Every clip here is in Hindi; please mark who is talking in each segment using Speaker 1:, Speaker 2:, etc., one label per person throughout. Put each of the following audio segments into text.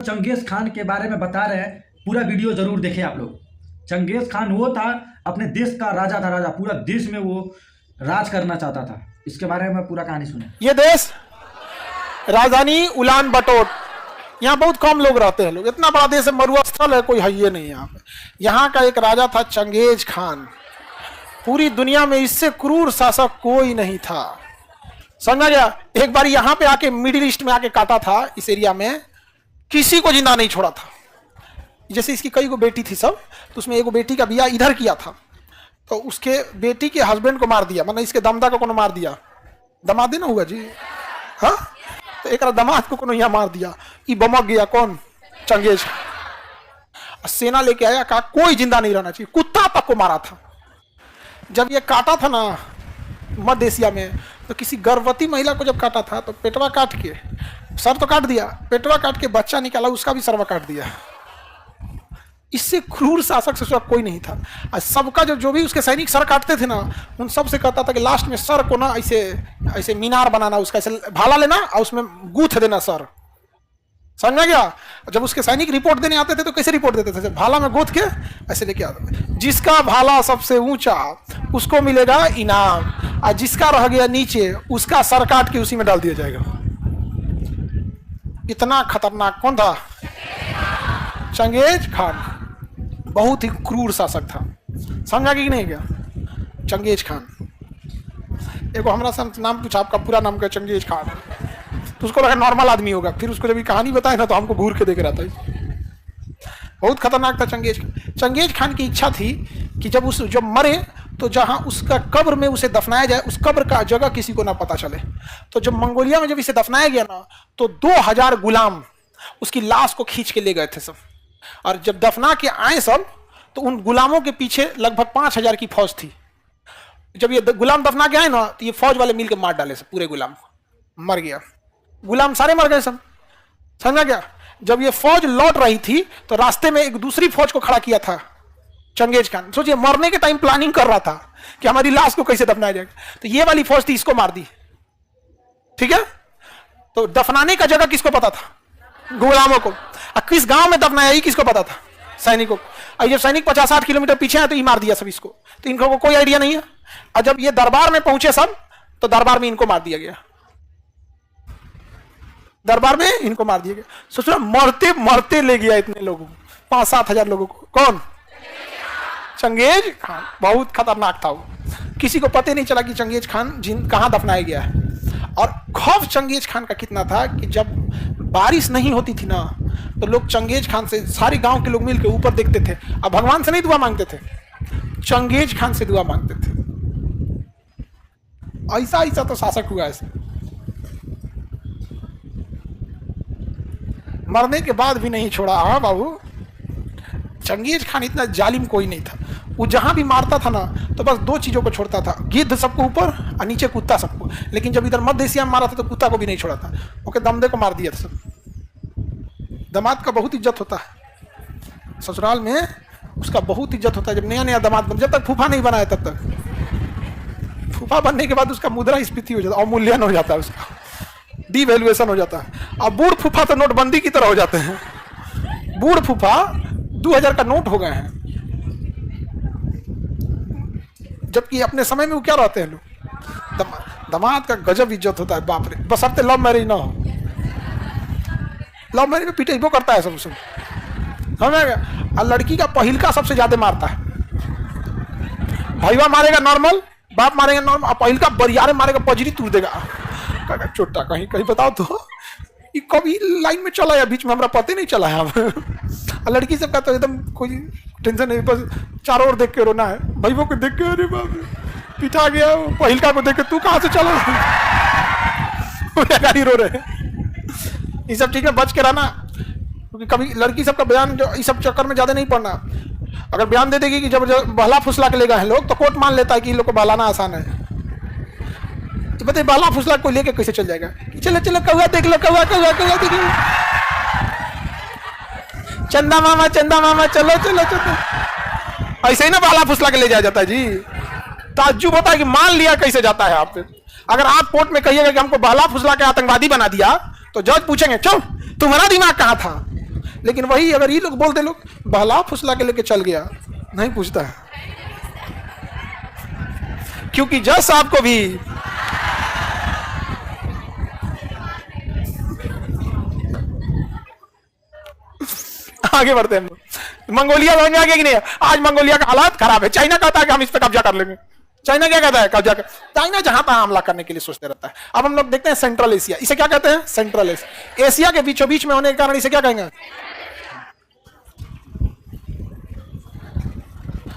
Speaker 1: चंगेज खान के बारे में बता रहे हैं, पूरा वीडियो जरूर देखें आप लोग। चंगेज खान वो था, अपने देश का राजा था, राजा, पूरा देश में वो राज करना चाहता था। इसके बारे में पूरा कहानी सुने।
Speaker 2: ये देश राजधानी उलान बटोर, यहाँ बहुत कम लोग रहते हैं। लोग इतना बड़ा देश है, मरुआ स्थल है, कोई है ये नहीं यहाँ पे। यहाँ का एक राजा था चंगेज खान। पूरी दुनिया में इससे क्रूर शासक कोई नहीं था, समझा गया। एक बार यहाँ पे आके मिडिल ईस्ट में आके काटा था, इस एरिया में किसी को जिंदा नहीं छोड़ा था। जैसे इसकी कई गो बेटी थी सब, तो उसमें एक बेटी का बियाह इधर किया था, तो उसके बेटी के हस्बैंड को मार दिया, मतलब इसके दमदा को कोनो मार दिया। दमादे ना हुआ जी, हाँ, तो एक दमाद को कोनो यहाँ मार दिया। ये बमक गया कौन? चंगेज। सेना लेके आया, कहा कोई जिंदा नहीं रहना चाहिए, कुत्ता तक को मारा था। जब ये काटा था ना मध्य एशिया में, तो किसी गर्भवती महिला को जब काटा था तो पेटवा काट के, सर तो काट दिया, पेटवा काट के बच्चा निकाला, उसका भी सरवा काट दिया। इससे क्रूर शासक से कोई नहीं था। और सबका जो भी उसके सैनिक सर काटते थे ना, उन सब से कहता था कि लास्ट में सर को ना ऐसे ऐसे मीनार बनाना, उसका ऐसे भाला लेना और उसमें गूंथ देना सर, समझ गया। जब उसके सैनिक रिपोर्ट देने आते थे तो कैसे रिपोर्ट देते थे? भाला में गूंथ के ऐसे लेके आते थे। जिसका भाला सबसे ऊंचा उसको मिलेगा इनाम, और जिसका रह गया नीचे उसका सर काट के उसी में डाल दिया जाएगा। इतना खतरनाक कौन था? Genghis Khan. बहुत ही क्रूर शासक था, समझा कि नहीं? क्या चंगेज खान। एगो हमरा से नाम पूछा, आपका पूरा नाम क्या? Genghis Khan. तो उसको लगा नॉर्मल आदमी होगा, फिर उसको जब ये कहानी बताए ना तो हमको घूर के देख रहा था। बहुत खतरनाक था चंगेज खान। चंगेज खान की इच्छा थी कि जब मरे तो जहां उसका कब्र में उसे दफनाया जाए, उस कब्र का जगह किसी को ना पता चले। तो जब मंगोलिया में जब इसे दफनाया गया ना, तो 2000 गुलाम उसकी लाश को खींच के ले गए थे सब। और जब दफना के आए सब, तो उन गुलामों के पीछे लगभग 5000 की फौज थी। जब ये गुलाम दफना के आए ना, तो ये फौज वाले मिलकर मार डाले सब, पूरे गुलाम को। मर गया गुलाम, सारे मर गए सब, समझा गया। जब ये फौज लौट रही थी तो रास्ते में एक दूसरी फौज को खड़ा किया था चंगेज खान। सोचिए, मरने के टाइम प्लानिंग कर रहा था कि हमारी लाश को कैसे दफनाया जाएगा। तो ये वाली फौज थी, इसको मार दी, ठीक है। तो दफनाने का जगह किसको पता था? गुलामों को। और किस गांव में दफनाया ये किसको पता था? सैनिकों को। और जब सैनिक 50-60 किलोमीटर पीछे है तो ये मार दिया सब इसको, तो इनको कोई आइडिया नहीं है। और जब ये दरबार में पहुंचे सब, तो दरबार में इनको मार दिया गया। दरबार में इनको मार दिया गया। सोचो, मरते मरते ले गया इतने लोगों को, 5-7 हजार लोगों को। कौन? Genghis Khan. बहुत खतरनाक था वो, किसी को पता नहीं चला कि चंगेज खान कहां दफनाया गया है। और खौफ चंगेज खान का कितना था कि जब बारिश नहीं होती थी ना, तो लोग चंगेज खान से, सारे गांव के लोग मिलकर ऊपर देखते थे। अब भगवान से नहीं दुआ मांगते थे, चंगेज खान से दुआ मांगते थे। ऐसा ऐसा तो शासक हुआ ऐसे। मरने के बाद भी नहीं छोड़ा। हाँ बाबू, चंगेज खान इतना जालिम कोई नहीं था। वो जहां भी मारता था ना, तो बस 2 चीजों को छोड़ता था, गिद्ध सबको ऊपर और नीचे कुत्ता सबको। लेकिन जब इधर मध्य एशिया में मारा था तो कुत्ता को भी नहीं छोड़ा था, ओके, दमदे को मार दिया था सब। दामाद का बहुत इज्जत होता है ससुराल में, उसका बहुत इज्जत होता है। जब नया नया दामाद बन, जब तक फूफा नहीं बनाया तब तक। फूफा बनने के बाद उसका मुद्रास्फीति हो जाता है, अवमूल्यन हो जाता है, उसका डिवैल्यूएशन हो जाता है। अब बूढ़ फूफा तो नोटबंदी की तरह हो जाते हैं। बूढ़ फूफा 2000 का नोट हो गए हैं, जबकि अपने समय में वो क्या रहते हैं लोग। दामाद का गजब इज्जत होता है, बाप रे। बस अब लव मैरिज ना हो, लव मैरिज में पिटेबो करता है सब समझ गया। और लड़की का पहिलका सबसे ज्यादा मारता है। भाईवा मारेगा नॉर्मल, बाप मारेगा नॉर्मल, और पहिलका बरियारे मारेगा, पजरी तोड़ देगा। चोटा कहीं कहीं बताओ तो, ये कभी लाइन में चला या बीच में, हमारा पता नहीं चला है। अब लड़की सबका तो एकदम कोई टेंशन नहीं, बस चारों ओर देख के रोना है। भाइयों को देख के, अरे बाप पिटा गया, पहिलका को देख के तू कहां से चला, गाड़ी रो रहे। ये सब ठीक है, बच के रहना, क्योंकि कभी लड़की सबका बयान जो इस सब चक्कर में ज्यादा नहीं पड़ना। अगर बयान दे देगी कि जब बहला फुसला के ले गए हैं लोग, तो कोर्ट मान लेता है कि इन लोग को बहलाना आसान है। तो बताइए, बहला फुसला को लेके कैसे चल जाएगा कि चलो चलो कौआ देख लो, कौआ कौआ कौआ देख लो, चंदा मामा चलो चलो चलो। ऐसे ही ना बहला फुसला के ले जाया जाता है जी। ताज्जुब होता है कि मान लिया कैसे जाता है आप। अगर आप कोर्ट में कहिएगा कि हमको बहला फुसला के आतंकवादी बना दिया, तो जज पूछेंगे, चल तुम्हारा दिमाग कहां था, लेकिन वही अगर ये लोग बोलते, लोग बहला फुसला के लेके चल गया, नहीं पूछता है। क्योंकि जज साहब को भी आगे बढ़ते हैं। मंगोलिया बन गया कि नहीं? आज मंगोलिया का हालात खराब है। चाइना कहता है कि हम इस पे कब्जा कर लेंगे। चाइना क्या कहता है? कब्जा कर। चाइना जहां तहां हमला करने के लिए सोचते रहता है। अब हम लोग देखते हैं सेंट्रल एशिया, इसे क्या कहते हैं? Central Asia. एशिया के बीचों बीच में होने के कारण इसे क्या कहेंगे?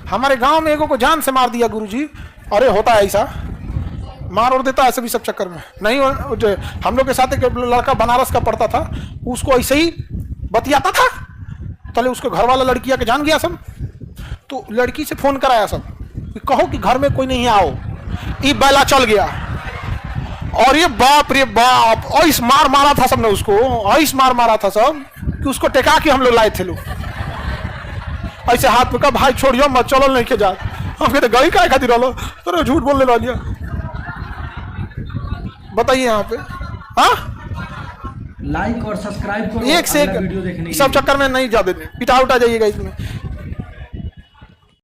Speaker 2: हमारे गांव में एगो को जान से मार दिया गुरुजी। अरे होता है ऐसा, मार और देता है ऐसे भी सब चक्कर में। नहीं, हम लोग के साथ एक लड़का बनारस का पढ़ता था, उसको ऐसे ही बतियाता था, तले उसके घर वाला लड़कियां के जान गया सब, तो लड़की से फोन कराया सब कि कहो कि घर में कोई नहीं आओ। ये बैला चल गया और ये बाप रे बाप, ऐस मार मारा था सबने उसको, ऐस मार मारा था सब कि उसको टेका के हम लोग लाए थे। लोग ऐसे हाथ में कहा भाई छोड़ियो मत, चलो नहीं के जा। हम कहते गई क्या खातिर रहो, तो झूठ बोलने वाली। बताइए यहाँ पे। हाँ,
Speaker 1: लाइक और सब्सक्राइब करो
Speaker 2: एक से
Speaker 1: वीडियो देखने
Speaker 2: सब चक्कर में नहीं जा देने, पिटा उठा जाइएगा इसमें।